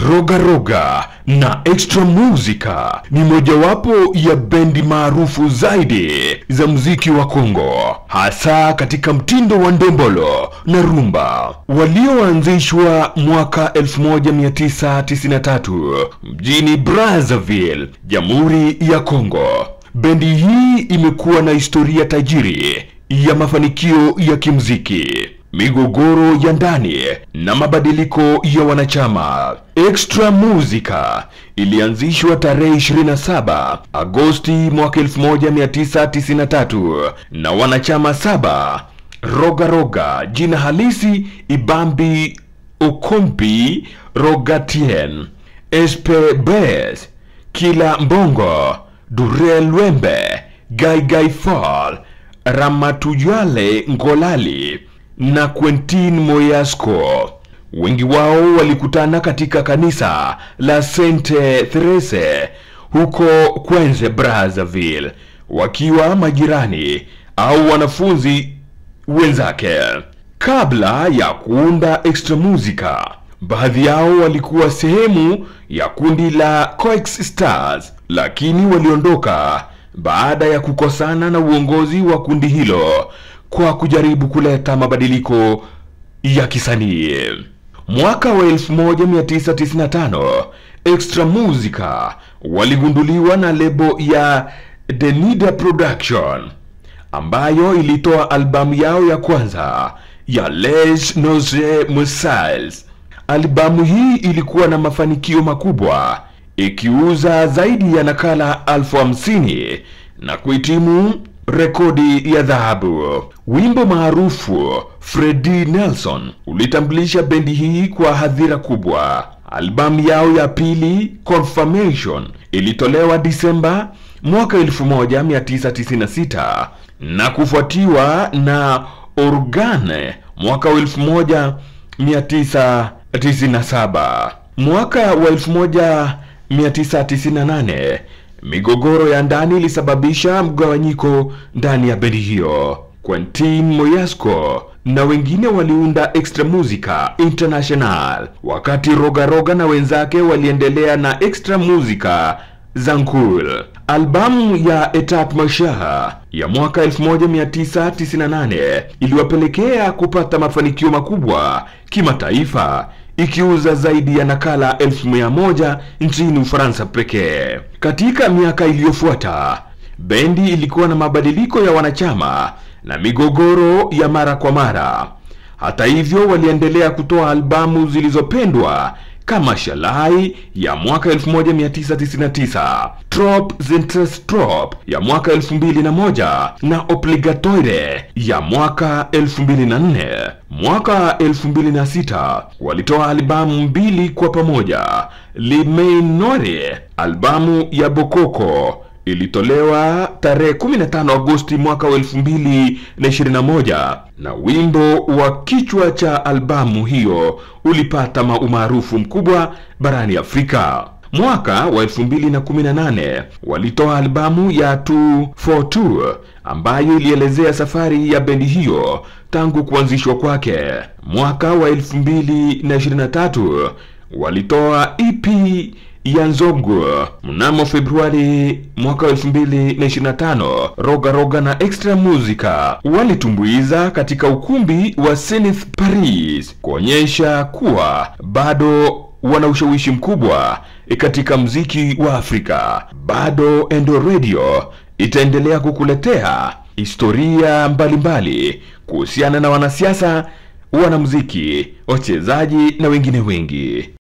Roga Roga na Extra Musica ni mojawapo ya bendi maarufu zaidi za muziki wa Kongo, hasa katika mtindo wa ndombolo na rumba, walioanzishwa mwaka 1993 mjini Brazzaville, Jamhuri ya Kongo. Bendi hii imekuwa na historia tajiri ya mafanikio ya kimuziki, migogoro ya ndani na mabadiliko ya wanachama. Extra Musica ilianzishwa tarehe 27 Agosti mwaka 1993 na wanachama 7: Roga Roga, jina halisi Ibambi Okompi Rogatien, Espe Bes, Kila Mbongo, Durel Wembe, Gai Gai Fall, Ramatujale Ngolali na Quentin Moyasco. Wengi wao walikutana katika kanisa la Sainte Therese huko Kwenze, Brazzaville, wakiwa majirani au wanafunzi wenzake. Kabla ya kuunda Extra Musica, baadhi yao walikuwa sehemu ya kundi la Coix Stars, lakini waliondoka baada ya kukosana na uongozi wa kundi hilo kwa kujaribu kuleta mabadiliko ya kisanii. Mwaka wa 1995 Extra Musica waligunduliwa na lebo ya Denida Production, ambayo ilitoa albamu yao ya kwanza ya Les Nos Missiles. Albamu hii ilikuwa na mafanikio makubwa, ikiuza zaidi ya nakala 50,000 na kuhitimu rekodi ya dhahabu. Wimbo maarufu Freddie Nelson ulitambulisha bendi hii kwa hadhira kubwa. Albamu yao ya pili Confirmation ilitolewa Disemba mwaka 1996 na kufuatiwa na Organe mwaka 1997. Mwaka wa 1998 migogoro ya ndani ilisababisha mgawanyiko ndani ya bendi hiyo. Quentin Moyasco na wengine waliunda Extra Musica International, wakati Roga Roga na wenzake waliendelea na Extra Musica Zankul. Albamu ya Etat Mashaha ya mwaka 1998 iliwapelekea kupata mafanikio makubwa kimataifa, ikiuza zaidi ya nakala 100,000 nchini Ufaransa pekee. Katika miaka iliyofuata, bendi ilikuwa na mabadiliko ya wanachama na migogoro ya mara kwa mara. Hata hivyo, waliendelea kutoa albamu zilizopendwa kama Shalai ya mwaka 1999, Trop Zentestrop ya mwaka 2001 na Obligatoire ya mwaka 2004. Mwaka 2006 walitoa albamu 2 kwa pamoja. Le Mainore, albamu ya Bokoko, ilitolewa tarehe 15 Agosti mwaka 2021 na wimbo wa kichwa cha albamu hiyo ulipata umaarufu mkubwa barani Afrika. Mwaka wa 2018 walitoa albamu ya 242 ambayo ilielezea safari ya bendi hiyo tangu kuanzishwa kwake. Mwaka wa 2023 walitoa EP ya Nzongo. Mnamo Februari mwaka 2025, Roga Roga na Extra Musica walitumbuiza katika ukumbi wa Zenith Paris, kuonyesha kuwa bado wana ushawishi mkubwa katika muziki wa Afrika. Bado Endo Radio itaendelea kukuletea historia mbalimbali kuhusiana na wanasiasa, wanamuziki, wachezaji na wengine wengi.